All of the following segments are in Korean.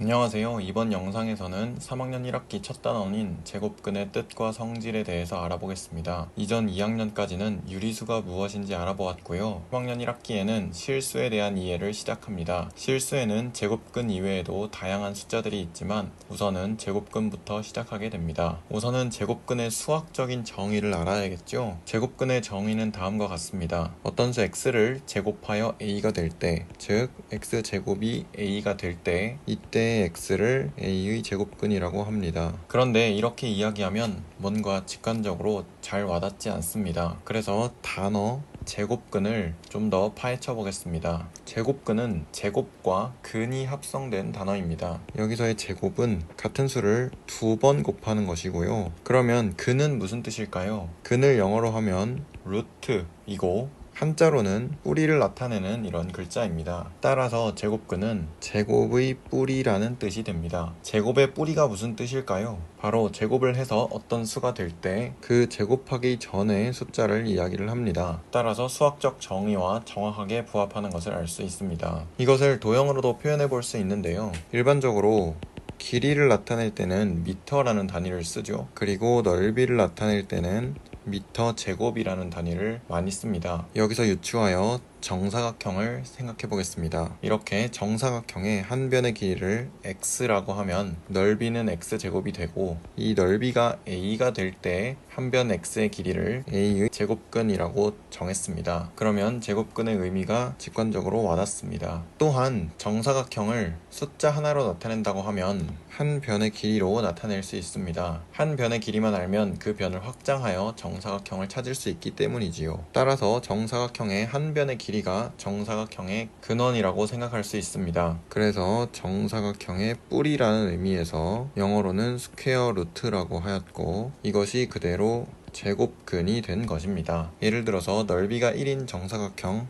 안녕하세요. 이번 영상에서는 3학년 1학기 첫 단원인 제곱근의 뜻과 성질에 대해서 알아보겠습니다. 이전 2학년까지는 유리수가 무엇인지 알아보았고요. 3학년 1학기에는 실수에 대한 이해를 시작합니다. 실수에는 제곱근 이외에도 다양한 숫자들이 있지만 우선은 제곱근부터 시작하게 됩니다. 우선은 제곱근의 수학적인 정의를 알아야겠죠. 제곱근의 정의는 다음과 같습니다. 어떤 수 x를 제곱하여 a가 될 때, 즉 x제곱이 a가 될 때 이때 x를 a의 제곱근이라고 합니다. 그런데 이렇게 이야기하면 뭔가 직관적으로 잘 와닿지 않습니다. 그래서 단어 제곱근을 좀 더 파헤쳐 보겠습니다. 제곱근은 제곱과 근이 합성된 단어입니다. 여기서의 제곱은 같은 수를 2번 곱하는 것이고요. 그러면 근은 무슨 뜻일까요? 근을 영어로 하면 루트이고 한자로는 뿌리를 나타내는 이런 글자입니다. 따라서 제곱근은 제곱의 뿌리라는 뜻이 됩니다. 제곱의 뿌리가 무슨 뜻일까요? 바로 제곱을 해서 어떤 수가 될 때 그 제곱하기 전의 숫자를 이야기를 합니다. 따라서 수학적 정의와 정확하게 부합하는 것을 알 수 있습니다. 이것을 도형으로도 표현해 볼 수 있는데요. 일반적으로 길이를 나타낼 때는 미터라는 단위를 쓰죠. 그리고 넓이를 나타낼 때는 미터 제곱이라는 단위를 많이 씁니다. 여기서 유추하여 정사각형을 생각해 보겠습니다. 이렇게 정사각형의 한 변의 길이를 x라고 하면 넓이는 x제곱이 되고 이 넓이가 a가 될 때 한 변 x의 길이를 a의 제곱근이라고 정했습니다. 그러면 제곱근의 의미가 직관적으로 와닿습니다. 또한 정사각형을 숫자 하나로 나타낸다고 하면 한 변의 길이로 나타낼 수 있습니다. 한 변의 길이만 알면 그 변을 확장하여 정사각형을 찾을 수 있기 때문이지요. 따라서 정사각형의 한 변의 길이가 정사각형의 근원이라고 생각할 수 있습니다. 그래서 정사각형의 뿌리라는 의미에서 영어로는 스퀘어 루트라고 하였고 이것이 그대로 제곱근이 된 것입니다. 예를 들어서 넓이가 1인 정사각형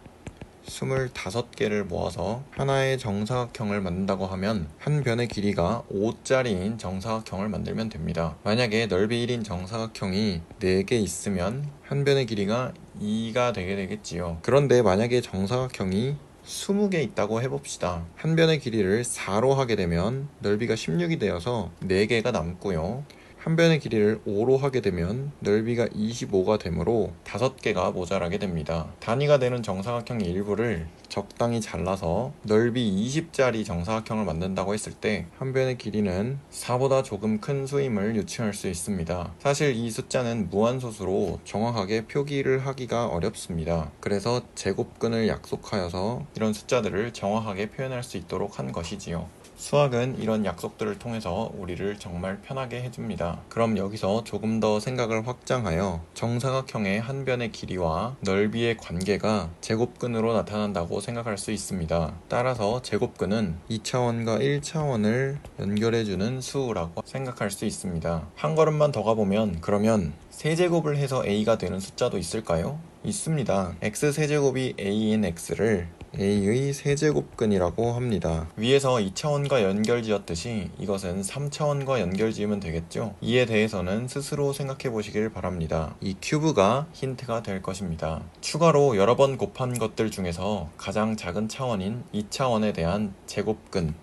25개를 모아서 하나의 정사각형을 만든다고 하면 한 변의 길이가 5짜리인 정사각형을 만들면 됩니다. 만약에 넓이 1인 정사각형이 4개 있으면 한 변의 길이가 2가 되게 되겠지요. 그런데 만약에 정사각형이 20개 있다고 해봅시다. 한 변의 길이를 4로 하게 되면 넓이가 16이 되어서 4개가 남고요. 한 변의 길이를 5로 하게 되면 넓이가 25가 되므로 5개가 모자라게 됩니다. 단위가 되는 정사각형의 일부를 적당히 잘라서 넓이 20짜리 정사각형을 만든다고 했을 때 한 변의 길이는 4보다 조금 큰 수임을 유추할 수 있습니다. 사실 이 숫자는 무한소수로 정확하게 표기를 하기가 어렵습니다. 그래서 제곱근을 약속하여서 이런 숫자들을 정확하게 표현할 수 있도록 한 것이지요. 수학은 이런 약속들을 통해서 우리를 정말 편하게 해줍니다. 그럼 여기서 조금 더 생각을 확장하여 정사각형의 한 변의 길이와 넓이의 관계가 제곱근으로 나타난다고 생각할 수 있습니다. 따라서 제곱근은 2차원과 1차원을 연결해주는 수라고 생각할 수 있습니다. 한 걸음만 더 가보면 그러면 세제곱을 해서 a가 되는 숫자도 있을까요? 있습니다. x세제곱이 a인 x를 a의 세제곱근이라고 합니다. 위에서 2차원과 연결지었듯이 이것은 3차원과 연결지으면 되겠죠? 이에 대해서는 스스로 생각해 보시길 바랍니다. 이 큐브가 힌트가 될 것입니다. 추가로 여러 번 곱한 것들 중에서 가장 작은 차원인 2차원에 대한 제곱근,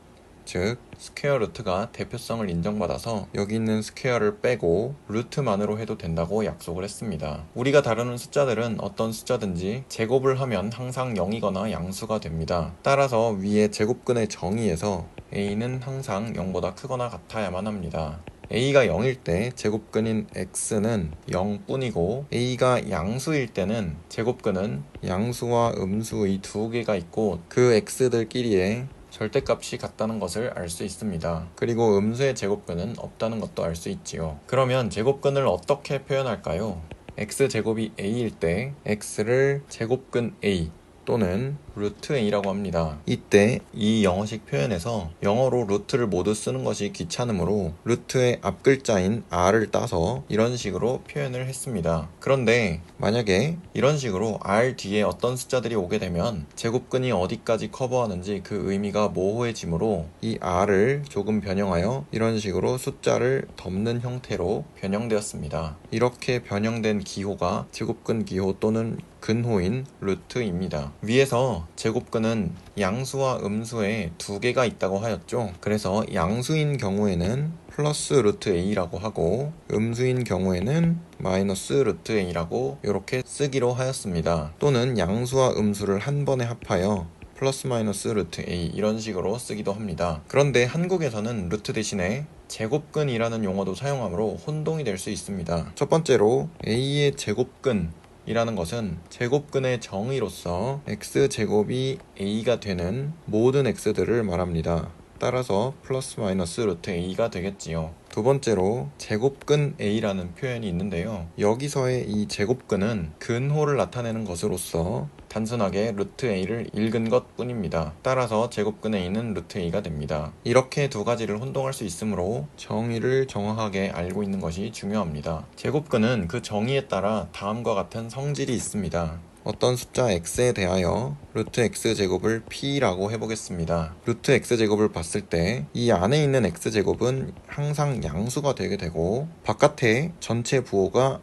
즉 스퀘어 루트가 대표성을 인정받아서 여기 있는 스퀘어를 빼고 루트만으로 해도 된다고 약속을 했습니다. 우리가 다루는 숫자들은 어떤 숫자든지 제곱을 하면 항상 0이거나 양수가 됩니다. 따라서 위에 제곱근의 정의에서 a는 항상 0보다 크거나 같아야만 합니다. a가 0일 때 제곱근인 x는 0뿐이고 a가 양수일 때는 제곱근은 양수와 음수의 두 개가 있고 그 x들끼리의 절대값이 같다는 것을 알 수 있습니다. 그리고 음수의 제곱근은 없다는 것도 알 수 있지요. 그러면 제곱근을 어떻게 표현할까요? x제곱이 a일 때 x를 제곱근 a 또는 루트 a라고 합니다. 이때 이 영어식 표현에서 영어로 루트를 모두 쓰는 것이 귀찮으므로 루트의 앞글자인 r을 따서 이런 식으로 표현을 했습니다. 그런데 만약에 이런 식으로 r 뒤에 어떤 숫자들이 오게 되면 제곱근이 어디까지 커버하는지 그 의미가 모호해지므로 이 r을 조금 변형하여 이런 식으로 숫자를 덮는 형태로 변형되었습니다. 이렇게 변형된 기호가 제곱근 기호 또는 근호인 루트입니다. 위에서 제곱근은 양수와 음수에 두 개가 있다고 하였죠. 그래서 양수인 경우에는 플러스 루트 a라고 하고 음수인 경우에는 마이너스 루트 a라고 이렇게 쓰기로 하였습니다. 또는 양수와 음수를 한 번에 합하여 플러스 마이너스 루트 a 이런 식으로 쓰기도 합니다. 그런데 한국에서는 루트 대신에 제곱근이라는 용어도 사용하므로 혼동이 될 수 있습니다. 첫 번째로 a의 제곱근 이라는 것은 제곱근의 정의로서 x제곱이 a가 되는 모든 x들을 말합니다. 따라서 플러스 마이너스 루트 a가 되겠지요. 두 번째로 제곱근 a라는 표현이 있는데요. 여기서의 이 제곱근은 근호를 나타내는 것으로서 단순하게 루트 a를 읽은 것 뿐입니다. 따라서 제곱근 a는 루트 a가 됩니다. 이렇게 두 가지를 혼동할 수 있으므로 정의를 정확하게 알고 있는 것이 중요합니다. 제곱근은 그 정의에 따라 다음과 같은 성질이 있습니다. 어떤 숫자 x에 대하여 루트 x제곱을 p라고 해보겠습니다. 루트 x제곱을 봤을 때 이 안에 있는 x제곱은 항상 양수가 되게 되고 바깥에 전체 부호가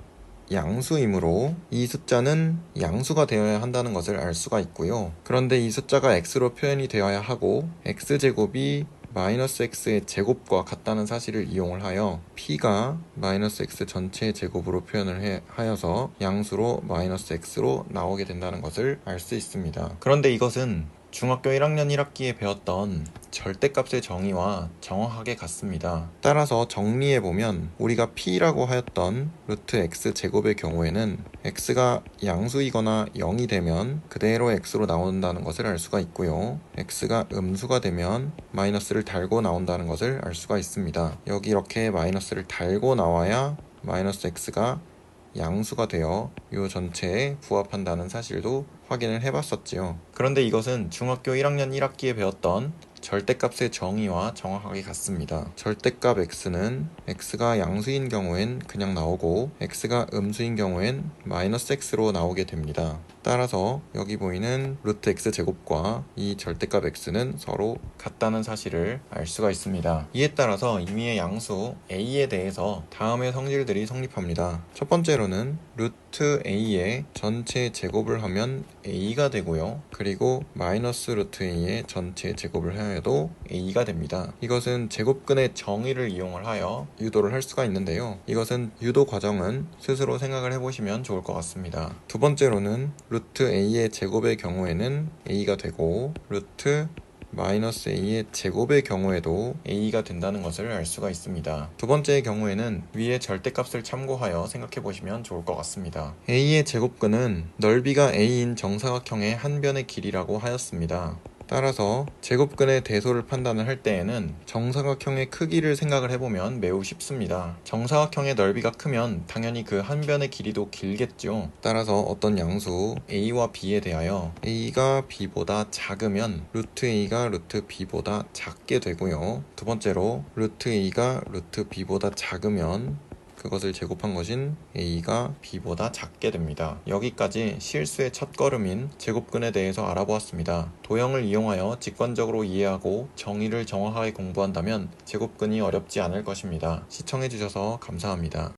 양수이므로 이 숫자는 양수가 되어야 한다는 것을 알 수가 있고요. 그런데 이 숫자가 x로 표현이 되어야 하고 x제곱이 마이너스 x의 제곱과 같다는 사실을 이용을 하여 p가 마이너스 x 전체의 제곱으로 표현을 하여서 양수로 마이너스 x로 나오게 된다는 것을 알 수 있습니다. 그런데 이것은 중학교 1학년 1학기에 배웠던 절대값의 정의와 정확하게 같습니다. 따라서 정리해보면 우리가 p라고 하였던 루트 x제곱의 경우에는 x가 양수이거나 0이 되면 그대로 x로 나온다는 것을 알 수가 있고요. x가 음수가 되면 마이너스를 달고 나온다는 것을 알 수가 있습니다. 여기 이렇게 마이너스를 달고 나와야 마이너스 x가 양수가 되어 이 전체에 부합한다는 사실도 확인을 해봤었지요. 그런데 이것은 중학교 1학년 1학기에 배웠던 절대값의 정의와 정확하게 같습니다. 절대값 x는 x가 양수인 경우엔 그냥 나오고 x가 음수인 경우엔 마이너스 x로 나오게 됩니다. 따라서 여기 보이는 루트 x제곱과 이 절대값 x는 서로 같다는 사실을 알 수가 있습니다. 이에 따라서 임의의 양수 a에 대해서 다음의 성질들이 성립합니다. 첫 번째로는 루트 a의 전체 제곱을 하면 a가 되고요. 그리고 마이너스 루트 a의 전체 제곱을 하여도 a가 됩니다. 이것은 제곱근의 정의를 이용을 하여 유도를 할 수가 있는데요. 이것은 유도 과정은 스스로 생각을 해보시면 좋을 것 같습니다. 두 번째로는 루트 a의 제곱의 경우에는 a가 되고 루트 마이너스 a의 제곱의 경우에도 a가 된다는 것을 알 수가 있습니다. 두 번째의 경우에는 위의 절대값을 참고하여 생각해 보시면 좋을 것 같습니다. a의 제곱근은 넓이가 a인 정사각형의 한 변의 길이라고 하였습니다. 따라서 제곱근의 대소를 판단을 할 때에는 정사각형의 크기를 생각을 해보면 매우 쉽습니다. 정사각형의 넓이가 크면 당연히 그 한 변의 길이도 길겠죠. 따라서 어떤 양수 a와 b에 대하여 a가 b보다 작으면 루트 a가 루트 b보다 작게 되고요. 두 번째로 루트 a가 루트 b보다 작으면 그것을 제곱한 것인 a가 b보다 작게 됩니다. 여기까지 실수의 첫걸음인 제곱근에 대해서 알아보았습니다. 도형을 이용하여 직관적으로 이해하고 정의를 정확하게 공부한다면 제곱근이 어렵지 않을 것입니다. 시청해주셔서 감사합니다.